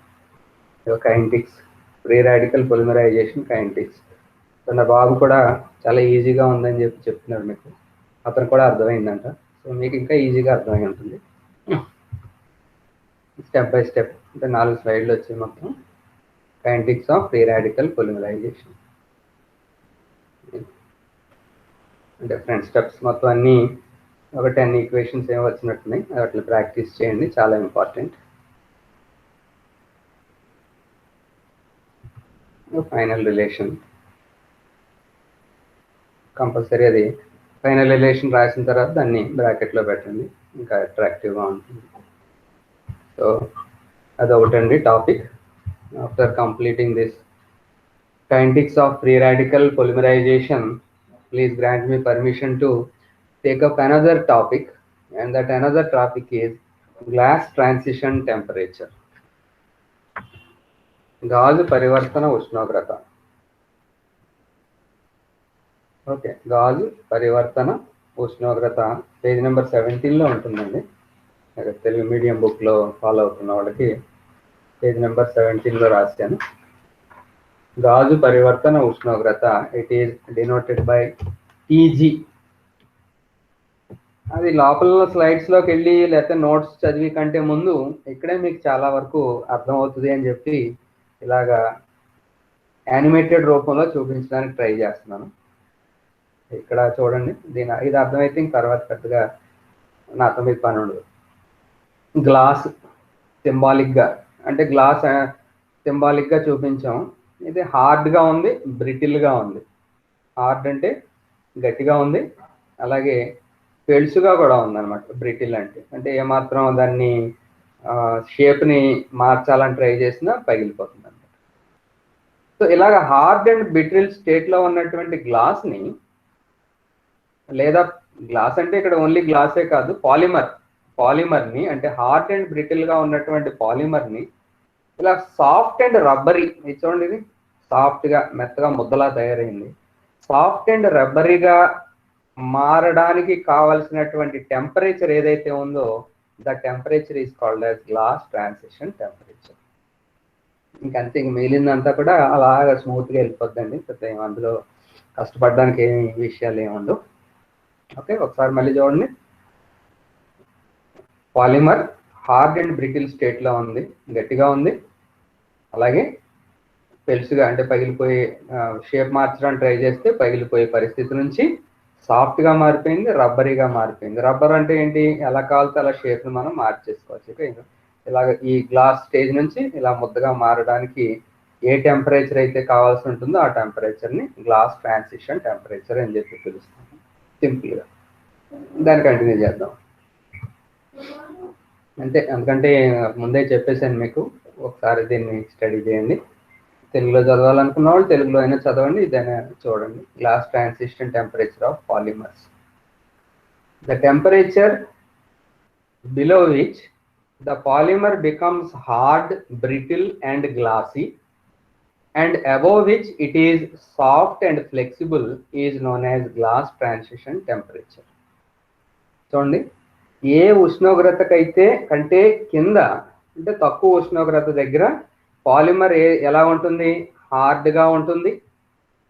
Kinetics free radical polymerization kinetics. నా బాబు కూడా చాలా ఈజీగా ఉందని చెప్తున్నాడు మీకు. అతను కూడా అర్థమైందంట. సో మీకు ఇంకా ఈజీగా అర్థమై ఉంటుంది. స్టెప్ బై స్టెప్ అంటే 4 స్లైడ్లు వచ్చాయి మొత్తం. Kinetics of free radical polymerisation different steps మొత్తం అన్నీ ఒక 10 ఈక్వేషన్స్ ఏమి వచ్చినట్టున్నాయి. వాటిని ప్రాక్టీస్ చేయండి, చాలా ఇంపార్టెంట్. ఫైనల్ రిలేషన్ కంపల్సరీ, అది ఫైనల్ రిలేషన్ రాసిన తర్వాత దాన్ని బ్రాకెట్లో పెట్టండి, ఇంకా అట్రాక్టివ్గా ఉంటుంది. సో అదొకటండి topic. After completing this kinetics of free radical polymerization, please grant me permission to take up another topic, and that another topic is glass transition temperature. గాజు పరివర్తన ఉష్ణోగ్రత. ఓకే, గాజు పరివర్తన ఉష్ణోగ్రత పేజ్ నెంబర్ 17లో ఉంటుందండి. తెలుగు మీడియం బుక్లో follow అవుతున్న వాళ్ళకి పేజ్ నెంబర్ 17లో రాశాను. గాజు పరివర్తన ఉష్ణోగ్రత, it is denoted by TG. అది లోపల స్లైడ్స్లోకి వెళ్ళి లేకపోతే నోట్స్ చదివి కంటే ముందు ఇక్కడే మీకు చాలా వరకు అర్థమవుతుంది అని చెప్పి ఇలాగా యానిమేటెడ్ రూపంలో చూపించడానికి ట్రై చేస్తున్నాను. ఇక్కడ చూడండి, ఇది అర్థమైతే ఇంక తర్వాత పెద్దగా నాతో మీకు పని ఉండదు. గ్లాస్ సింబాలిక్గా, అంటే గ్లాస్ సింబాలిక్గా చూపించాం. ఇది హార్డ్గా ఉంది, బ్రిటిల్గా ఉంది. హార్డ్ అంటే గట్టిగా ఉంది, అలాగే పెలుసుగా కూడా ఉందన్నమాట. బ్రిటిల్ అంటే ఏమాత్రం దాన్ని షేప్ని మార్చాలని ట్రై చేసినా పగిలిపోతుంది అనమాట. సో ఇలాగ హార్డ్ అండ్ బ్రిటిల్ స్టేట్లో ఉన్నటువంటి గ్లాస్ని, లేదా గ్లాస్ అంటే ఇక్కడ ఓన్లీ గ్లాసే కాదు, పాలిమర్ని, అంటే హార్డ్ అండ్ బ్రిటిల్గా ఉన్నటువంటి పాలిమర్ని ఇలా సాఫ్ట్ అండ్ రబ్బరీ, ఇది చూడండి, ఇది సాఫ్ట్గా మెత్తగా ముద్దలా తయారైంది. సాఫ్ట్ అండ్ రబ్బరీగా మారడానికి కావలసినటువంటి టెంపరేచర్ ఏదైతే ఉందో, the temperature is called as glass transition temperature. ఇంకంతే, ఇంక మిగిలిందంతా కూడా అలాగా స్మూత్గా వెళ్ళిపోద్దండి. అందులో కష్టపడడానికి ఏమి విషయాలు ఏమి ఉండవు. ఓకే, ఒకసారి మళ్ళీ చూడండి. పాలిమర్ హార్డ్ అండ్ బ్రిటిల్ స్టేట్లో ఉంది, గట్టిగా ఉంది, అలాగే పెలుసుగా అంటే పగిలిపోయి షేప్ మార్చడానికి ట్రై చేస్తే పగిలిపోయే పరిస్థితి నుంచి సాఫ్ట్గా మారిపోయింది, రబ్బరీగా మారిపోయింది. రబ్బర్ అంటే ఏంటి, ఎలా కావాలితే అలా షేప్ని మనం మార్చేసుకోవచ్చు. ఇలాగ ఈ గ్లాస్ స్టేజ్ నుంచి ఇలా ముద్దగా మారడానికి ఏ టెంపరేచర్ అయితే కావాల్సి ఉంటుందో ఆ టెంపరేచర్ని గ్లాస్ ట్రాన్సిషన్ టెంపరేచర్ అని చెప్పి పిలుస్తాం సింపుల్గా. దాన్ని కంటిన్యూ చేద్దాం. అంతే, ఎందుకంటే ముందే చెప్పేసాను మీకు, ఒకసారి దీన్ని స్టడీ చేయండి. తెలుగులో చదవాలనుకున్న వాళ్ళు తెలుగులో అయినా చదవండి, ఇదైనా చూడండి. Glass transition temperature of polymers. The temperature below which the polymer becomes hard, brittle and glassy, and above which it is soft and flexible is known as glass transition temperature. చూడండి, ఏ ఉష్ణోగ్రతకైతే కంటే కింద అంటే తక్కువ ఉష్ణోగ్రత దగ్గర పాలిమర్ ఎలా ఉంటుంది, హార్డ్గా ఉంటుంది,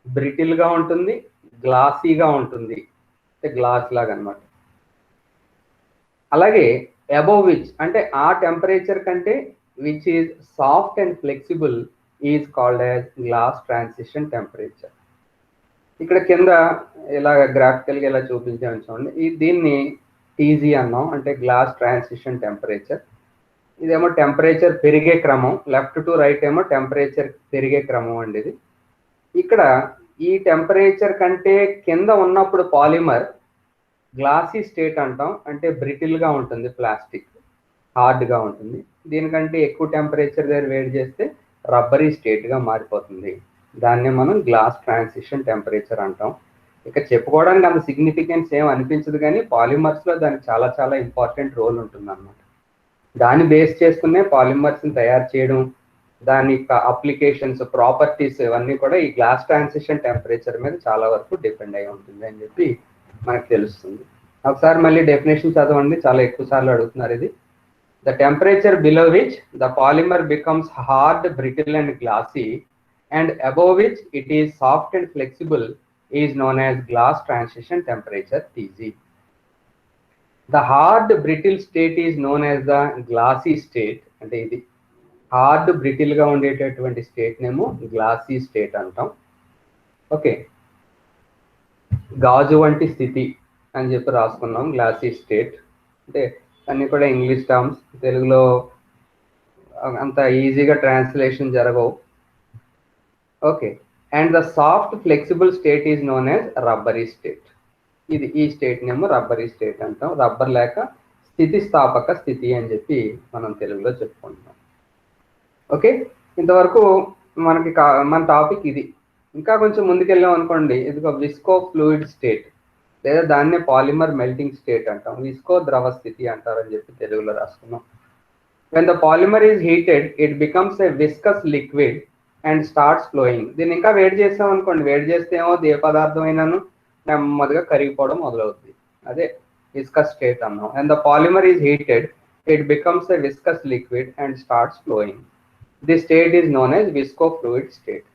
బ్రిటిల్గా ఉంటుంది, గ్లాసీగా ఉంటుంది, అంటే గ్లాస్ లాగా అనమాట. అలాగే అబోవ్ విచ్ అంటే ఆ టెంపరేచర్ కంటే which is soft and flexible is called as glass transition temperature. ఇక్కడ కింద ఇలా గ్రాఫికల్గా ఇలా చూపించాము చూడండి. దీన్ని టీజీ అన్నాం, అంటే గ్లాస్ ట్రాన్సిషన్ టెంపరేచర్. ఇదేమో టెంపరేచర్ పెరిగే క్రమం, లెఫ్ట్ టు రైట్ ఏమో టెంపరేచర్ పెరిగే క్రమం అండి ఇది. ఇక్కడ ఈ టెంపరేచర్ కంటే కింద ఉన్నప్పుడు పాలిమర్ గ్లాసీ స్టేట్ అంటాం, అంటే బ్రిటిల్గా ఉంటుంది, ప్లాస్టిక్ హార్డ్గా ఉంటుంది. దీనికంటే ఎక్కువ టెంపరేచర్ దగ్గర వేడి చేస్తే రబ్బరీ స్టేట్గా మారిపోతుంది. దాన్నే మనం గ్లాస్ ట్రాన్సిషన్ టెంపరేచర్ అంటాం. ఇక చెప్పుకోవడానికి అంత సిగ్నిఫికెన్స్ ఏం అనిపించదు, కానీ పాలిమర్స్లో దానికి చాలా చాలా ఇంపార్టెంట్ రోల్ ఉంటుంది అన్నమాట. దాన్ని బేస్ చేసుకునే పాలిమర్స్ని తయారు చేయడం, దాని యొక్క అప్లికేషన్స్, ప్రాపర్టీస్ ఇవన్నీ కూడా ఈ గ్లాస్ ట్రాన్సిషన్ టెంపరేచర్ మీద చాలా వరకు డిపెండ్ అయి ఉంటుంది అని చెప్పి మనకు తెలుస్తుంది. ఒకసారి మళ్ళీ డెఫినేషన్ చదవండి, చాలా ఎక్కువ సార్లు అడుగుతున్నారు ఇది. The temperature below which the polymer becomes hard, brittle and glossy, and above which it is soft and flexible is known as glass transition temperature, Tg. The hard, brittle state is known as the glossy state. అంటే ఇది hard, బ్రిటిల్గా ఉండేటటువంటి state నేమో glossy state అంటాం. Okay, గాజు వంటి స్థితి అని చెప్పి రాసుకున్నాం గ్లాసీ స్టేట్. అంటే అన్నీ కూడా ఇంగ్లీష్ టర్మ్స్, తెలుగులో అంత ఈజీగా ట్రాన్స్లేషన్ జరగవు. Okay, and the soft flexible state is known as rubbery state. ఈ స్టేట్ నేమో రబ్బరీ స్టేట్ అంటాం. రబ్బర్ లేక స్థితిస్థాపక స్థితి అని చెప్పి మనం తెలుగులో చెప్పుకుంటున్నాం. ఓకే, ఇంతవరకు మన టాపిక్ ఇది. ఇంకా కొంచెం ముందుకెళ్ళాం అనుకోండి, ఇది ఒక విస్కో ఫ్లూయిడ్ స్టేట్, లేదా దాన్నే పాలిమర్ మెల్టింగ్ స్టేట్ అంటాం. విస్కో ద్రవ స్థితి అంటారని చెప్పి తెలుగులో రాసుకున్నాం. When the polymer is heated, it becomes a viscous liquid and starts flowing. దీన్ని ఇంకా వేడి చేస్తాం అనుకోండి, వేడి చేస్తే ఏమో ఏ పదార్థం అయినాను నెమ్మదిగా కరిగిపోవడం మొదలవుతుంది. అదే విస్కస్ స్టేట్ అన్నాం. And the polymer is heated, it becomes a viscous liquid and starts flowing. This state is known as viscofluid state.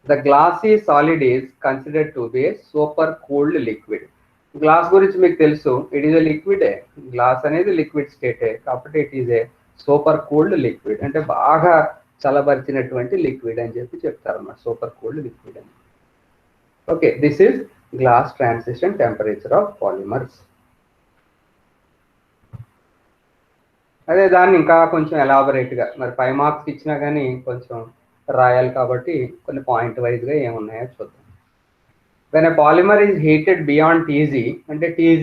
The glassy solid is considered to be a super cooled liquid. Glass గురించి మీకు తెలుసు, it is a లిక్విడే. Glass అనేది liquid స్టేటే కాబట్టి it is a super cooled liquid, అంటే బాగా చల్లబరిచినటువంటి liquid అని చెప్పి చెప్తారు అన్నమాట, సూపర్ కూల్డ్ లిక్విడ్ అని. Okay, this is glass transition temperature of polymers. అదే దాన్ని ఇంకా కొంచెం ఎలాబొరేట్గా మరి 5 మార్క్స్ ఇచ్చినా కానీ కొంచెం రాయాలి కాబట్టి కొన్ని పాయింట్ వైజ్గా ఏమున్నాయో చూద్దాం. When a polymer is heated beyond Tg, అంటే Tg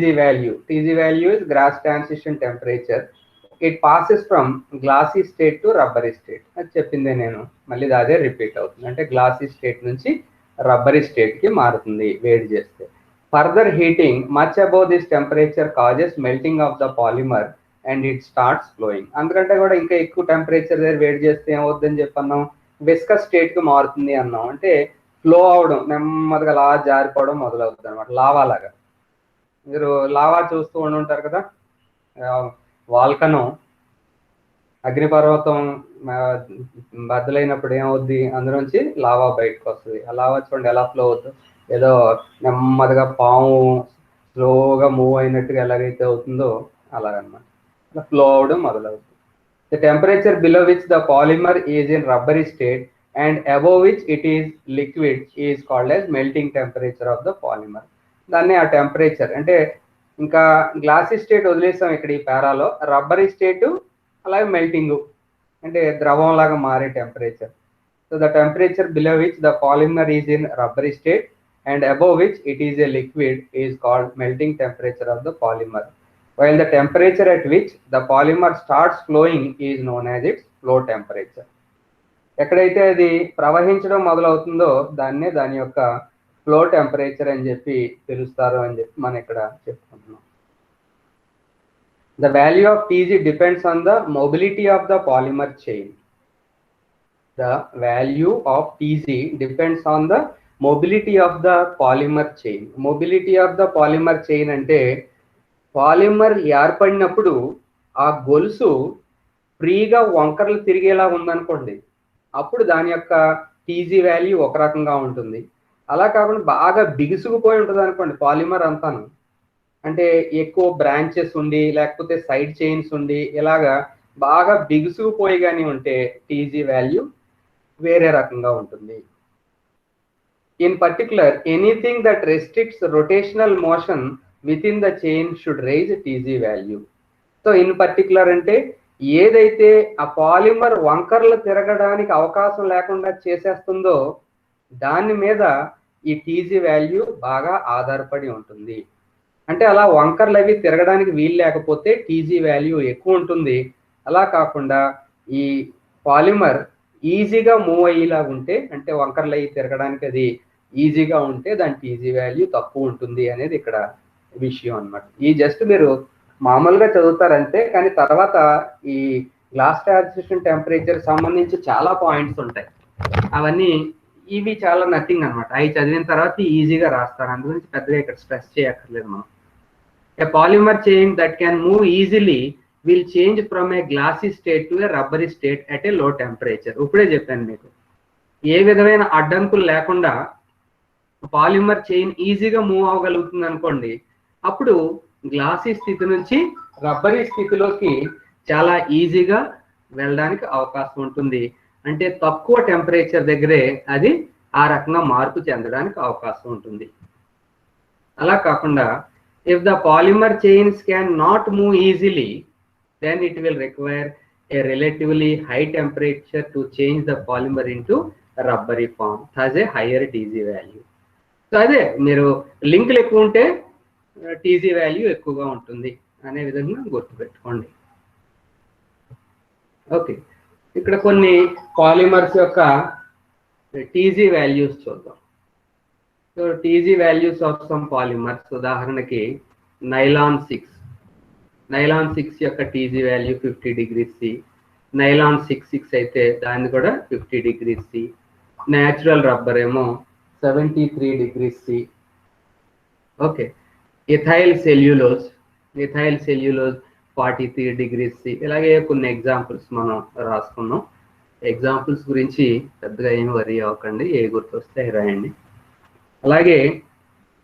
value is glass transition temperature. It passes from glassy state to rubbery state. అది చెప్పిందే నేను, మళ్ళీ అదే రిపీట్ అవుతుంది. అంటే గ్లాసీ స్టేట్ నుంచి రబ్బరీ స్టేట్కి మారుతుంది వేడి చేస్తే. Further heating much above this temperature causes melting of the polymer and it starts flowing. అందుకంటే కూడా ఇంకా ఎక్కువ టెంపరేచర్ దగ్గర వేడి చేస్తే ఏమవుతుందని చెప్పన్నాం, విస్కస్ స్టేట్కి మారుతుంది అన్నాం. అంటే ఫ్లో అవడం, నెమ్మదిగా అలా జారిపోవడం మొదలవుతుంది అనమాట, లావా లాగా. మీరు లావా చూస్తూ ఉండి ఉంటారు కదా, వాల్కనో అగ్నిపర్వతం బద్దలైనప్పుడు ఏమవుద్ది, అందులోంచి లావా బయటకు వస్తుంది. ఆ లావా చూడండి ఎలా ఫ్లో అవుతుంది, ఏదో నెమ్మదిగా పాము స్లోగా మూవ్ అయినట్టుగా ఎలాగైతే అవుతుందో అలాగనమాట, అలా ఫ్లో అవడం మొదలవుతుంది. The temperature below which the polymer is in rubbery state and above which it is liquid is called as melting temperature of the polymer. దాన్ని ఆ టెంపరేచర్ అంటే ఇంకా గ్లాసీ స్టేట్ వదిలేసాం ఇక్కడ ఈ పారాలో, రబ్బరీ స్టేట్ అలాగే మెల్టింగ్ అంటే ద్రవం లాగా మారే temperature. So the temperature below which the polymer is in rubbery state and above which it is a liquid is called melting temperature of the polymer, while the temperature at which the polymer starts flowing is known as its flow temperature. ఎక్కడైతే అది ప్రవహించడం మొదలవుతుందో దాన్నే దాని యొక్క flow temperature అని చెప్పి పిలుస్తారు అని చెప్పి మనం ఇక్కడ చెప్పుకుంటున్నాం. The value of Tg depends on the mobility of the polymer chain. The value of Tg depends on the mobility of the polymer chain. Mobility of the polymer chain అంటే polymer ఏర్పడినప్పుడు ఆ గొలుసు ఫ్రీగా వంకరలు తిరిగేలా ఉందనుకోండి, అప్పుడు దాని యొక్క టీజీ వాల్యూ ఒక రకంగా ఉంటుంది. అలా కాకుండా బాగా బిగుసుకుపోయి ఉంటుంది అనుకోండి పాలిమర్ అంతాను, అంటే ఎక్కువ బ్రాంచెస్ ఉండి లేకపోతే సైడ్ చైన్స్ ఉండి ఇలాగా బాగా బిగుసుకుపోయి కానీ ఉంటే టీజీ వాల్యూ వేరే రకంగా ఉంటుంది. In particular anything that restricts rotational motion within the chain should raise TG value. So in particular అంటే ఏదైతే ఆ పాలిమర్ వంకర్లు తిరగడానికి అవకాశం లేకుండా చేసేస్తుందో దాని మీద ఈ టీజీ వాల్యూ బాగా ఆధారపడి ఉంటుంది. అంటే అలా వంకర్లు అవి తిరగడానికి వీలు లేకపోతే టీజీ వాల్యూ ఎక్కువ ఉంటుంది. అలా కాకుండా ఈ పాలిమర్ ఈజీగా మూవ్ అయ్యేలా ఉంటే, అంటే వంకర్లు అవి తిరగడానికి అది ఈజీగా ఉంటే దాని టీజీ వాల్యూ తక్కువ ఉంటుంది అనేది ఇక్కడ విషయం అన్నమాట. ఈ జస్ట్ మీరు మామూలుగా చదువుతారంతే, కానీ తర్వాత ఈ గ్లాస్ ట్రాన్సిషన్ టెంపరేచర్ సంబంధించి చాలా పాయింట్స్ ఉంటాయి. అవన్నీ ఇవి చాలా నథింగ్ అనమాట, అవి చదివిన తర్వాత ఈజీగా రాస్తారు, అందు గురించి పెద్దగా ఇక్కడ స్ట్రెస్ చేయక్కర్లేదు మనం. A polymer chain that can move easily will change from a glassy state to a rubbery state at a low temperature. ఇప్పుడే చెప్పాను మీకు, ఏ విధమైన అడ్డంకులు లేకుండా పాలిమర్ చైన్ ఈజీగా మూవ్ అవ్వగలుగుతుంది అనుకోండి, అప్పుడు గ్లాసీ స్థితి నుంచి రబ్బరీ స్థితిలోకి చాలా ఈజీగా వెళ్ళడానికి అవకాశం ఉంటుంది. అంటే తక్కువ టెంపరేచర్ దగ్గరే అది ఆ రకంగా మార్పు చెందడానికి అవకాశం ఉంటుంది. అలా కాకుండా if the polymer chains can not move easily then it will require a relatively high temperature to change the polymer into rubbery form, thus a higher Tg value. So అదే మీరు లింకులు ఎక్కువ ఉంటే టీజీ వాల్యూ ఎక్కువగా ఉంటుంది అనే విధంగా గుర్తుపెట్టుకోండి. ఓకే, ఇక్కడ కొన్ని పాలిమర్స్ యొక్క టీజీ వాల్యూస్ చూద్దాం. So TG values of some polymers, ఉదాహరణకి నైలాన్ 6. నైలాన్ 6 యొక్క TG value 50 degrees C. Nylon 6 అయితే దాన్ని కూడా 50 degrees C. న్యాచురల్ రబ్బర్ ఏమో 73 degrees C. Okay, ethyl cellulose 43 degrees C. ఇలాగే కొన్ని ఎగ్జాంపుల్స్ మనం రాసుకున్నాం. ఎగ్జాంపుల్స్ గురించి పెద్దగా ఏమి వరీ అవ్వకండి, ఏ గుర్తొస్తే రాయండి. అలాగే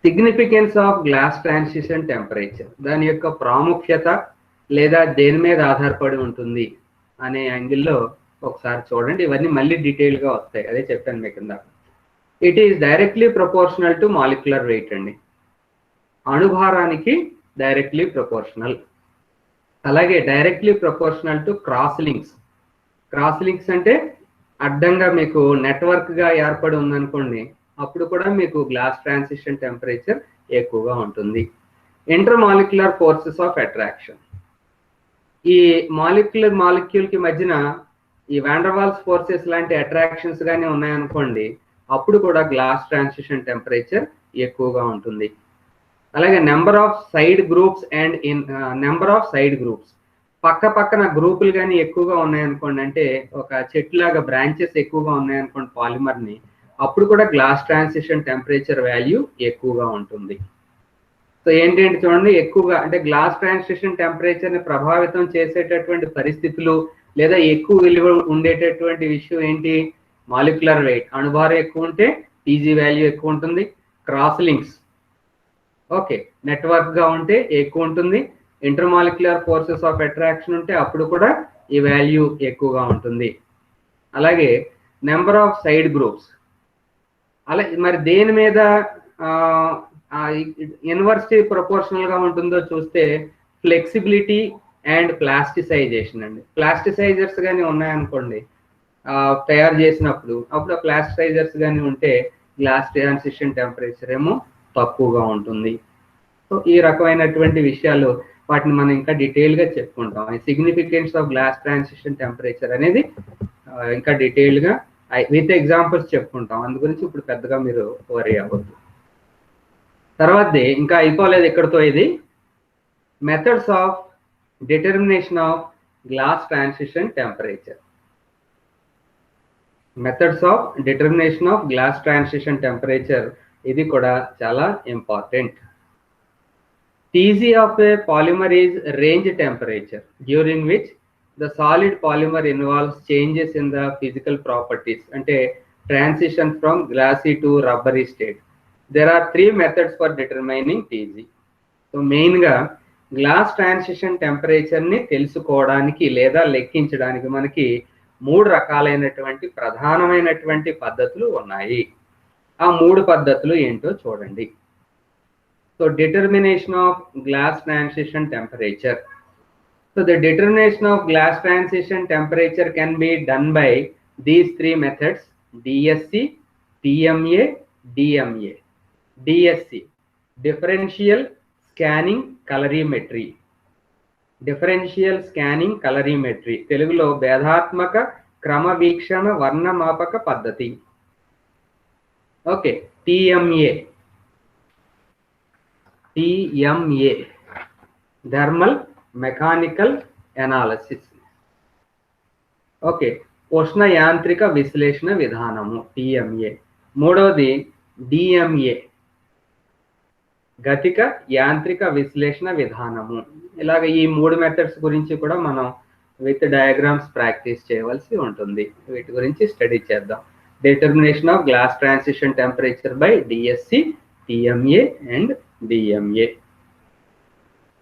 significance of glass transition temperature, దాని యొక్క ప్రాముఖ్యత లేదా దేని మీద ఆధారపడి ఉంటుంది అనే యాంగిల్లో ఒకసారి చూడండి. ఇవన్నీ మళ్ళీ డీటెయిల్గా వస్తాయి, అదే చెప్పాను మీకు ఇందాక. It is directly proportional to molecular weight అండి, అణుభారానికి డైరెక్ట్లీ ప్రపోర్షనల్. అలాగే directly proportional to cross links. Cross links అంటే అడ్డంగా మీకు నెట్వర్క్గా ఏర్పడి ఉందనుకోండి, అప్పుడు కూడా మీకు గ్లాస్ ట్రాన్సిషన్ టెంపరేచర్ ఎక్కువగా ఉంటుంది. ఇంటర్మాలిక్యులర్ ఫోర్సెస్ ఆఫ్ అట్రాక్షన్, ఈ మాలిక్యూల్కి మధ్యన ఈ వాండర్వాల్స్ ఫోర్సెస్ లాంటి అట్రాక్షన్స్ కానీ ఉన్నాయనుకోండి, అప్పుడు కూడా గ్లాస్ ట్రాన్సిషన్ టెంపరేచర్ ఎక్కువగా ఉంటుంది. అలాగే number of side groups and number of side groups, పక్క పక్కన గ్రూపులు కానీ ఎక్కువగా ఉన్నాయనుకోండి, అంటే ఒక చెట్టులాగా బ్రాంచెస్ ఎక్కువగా ఉన్నాయనుకోండి పాలిమర్ని, అప్పుడు కూడా గ్లాస్ ట్రాన్సిషన్ టెంపరేచర్ వాల్యూ ఎక్కువగా ఉంటుంది. సో ఏంటంటే చూడండి, ఎక్కువగా అంటే గ్లాస్ ట్రాన్సిషన్ టెంపరేచర్ని ప్రభావితం చేసేటటువంటి పరిస్థితులు లేదా ఎక్కువ విలువ ఉండేటటువంటి విషయం ఏంటి? మాలిక్యులర్ వెయిట్, అణుభారం ఎక్కువ ఉంటే టీజీ వాల్యూ ఎక్కువ ఉంటుంది. క్రాస్ లింక్స్, ఓకే, నెట్వర్క్గా ఉంటే ఎక్కువ ఉంటుంది. ఇంటర్మాలిక్యులర్ ఫోర్సెస్ ఆఫ్ అట్రాక్షన్ ఉంటే అప్పుడు కూడా ఈ వాల్యూ ఎక్కువగా ఉంటుంది. అలాగే నెంబర్ ఆఫ్ సైడ్ గ్రూప్స్, అలా మరి దేని మీద ఇన్వర్స్లీ ప్రపోర్షనల్గా ఉంటుందో చూస్తే ఫ్లెక్సిబిలిటీ అండ్ ప్లాస్టిసైజేషన్ అండి. ప్లాస్టిసైజర్స్ కానీ ఉన్నాయనుకోండి తయారు చేసినప్పుడు, అప్పుడు ఆ ప్లాస్టిసైజర్స్ కానీ ఉంటే గ్లాస్ ట్రాన్సిషన్ టెంపరేచర్ ఏమో తక్కువగా ఉంటుంది. సో ఈ రకమైనటువంటి విషయాలు వాటిని మనం ఇంకా డీటెయిల్గా చెప్పుకుంటాం. Significance of glass transition temperature అనేది ఇంకా డీటెయిల్గా విత్ ఎగ్జాంపుల్స్ చెప్పుకుంటాం, అందు గురించి ఇప్పుడు పెద్దగా మీరు వరీ అవ్వద్దు. తర్వాతది ఇంకా అయిపోలేదు ఇక్కడతో, ఇది methods of determination of glass transition temperature. Methods of determination of glass transition temperature, ఇది కూడా చాలా important. TG of a polymer is range temperature during which the solid polymer involves changes in the physical properties, ante transition from glassy to rubbery state. There are 3 methods for determining TG. So main ga glass transition temperature ni telusukovadaniki లేదా లెక్కించడానికి మనకి 3 రకాలైనటువంటి ప్రధానమైనటువంటి పద్ధతులు ఉన్నాయి. ఆ 3 పద్ధతులు ఏంటో చూడండి. So determination of glass transition temperature. So the determination of glass transition temperature can be done by these 3 methods: DSC, TMA, DMA. DSC, differential scanning colorimetry. Differential scanning colorimetry, తెలుగులో భేదాత్మక క్రమవీక్షణ వర్ణమాపక పద్ధతి. Okay, TMA, thermal mechanical analysis. Okay, ఉష్ణ యాంత్రిక విశ్లేషణ విధానము TMA. మూడవది DMA, గతిక యాంత్రిక విశ్లేషణ విధానము. ఇలాగ ఈ 3 మెథడ్స్ గురించి కూడా మనం విత్ డయాగ్రామ్స్ ప్రాక్టీస్ చేయవలసి ఉంటుంది. వీటి గురించి స్టడీ చేద్దాం. Determination of glass transition temperature by DSC, TMA and DMA.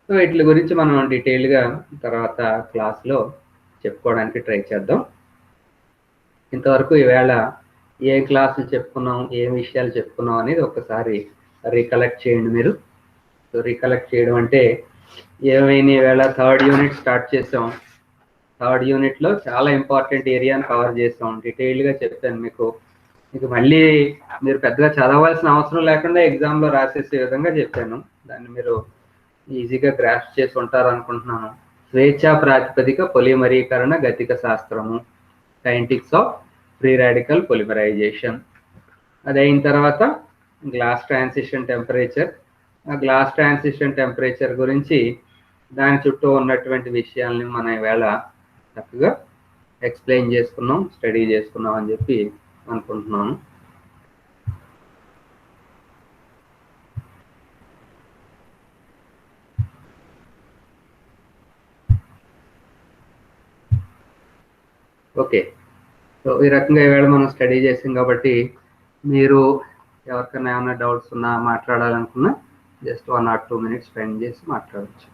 So వీటి గురించి మనం డీటెయిల్గా తర్వాత క్లాస్లో చెప్పుకోవడానికి ట్రై చేద్దాం. ఇంతవరకు ఈవేళ ఏ క్లాసులు చెప్పుకున్నాం, ఏ విషయాలు చెప్పుకున్నాం అనేది ఒకసారి రీకలెక్ట్ చేయండి మీరు. సో రీకలెక్ట్ చేయడం అంటే ఏమైనా ఈవేళ 3rd యూనిట్ స్టార్ట్ చేసాం. 3rd యూనిట్లో చాలా ఇంపార్టెంట్ ఏరియాని కవర్ చేసాం, డీటెయిల్గా చెప్పాను మీకు. మళ్ళీ మీరు పెద్దగా చదవాల్సిన అవసరం లేకుండా ఎగ్జామ్లో రాసేసే విధంగా చెప్పాను. దాన్ని మీరు ఈజీగా గ్రాస్ప్ చేసి ఉంటారు అనుకుంటున్నాను. స్వేచ్ఛా ప్రాతిపదిక పొలిమరీకరణ గతిక శాస్త్రము, kinetics of free radical polymerisation. అది అయిన తర్వాత గ్లాస్ ట్రాన్సిషన్ టెంపరేచర్. ఆ గ్లాస్ ట్రాన్సిషన్ టెంపరేచర్ గురించి దాని చుట్టూ ఉన్నటువంటి విషయాల్ని మనం ఈవేళ చక్కగా ఎక్స్ప్లెయిన్ చేసుకున్నాం, స్టడీ చేసుకున్నాం అని చెప్పి అనుకుంటున్నాను. ఓకే, సో ఈ రకంగా ఈవేళ మనం స్టడీ చేసాం కాబట్టి మీరు ఎవరికైనా ఏమైనా డౌట్స్ ఉన్నా మాట్లాడాలనుకున్నా జస్ట్ 1 or 2 minutes స్పెండ్ చేసి మాట్లాడవచ్చు.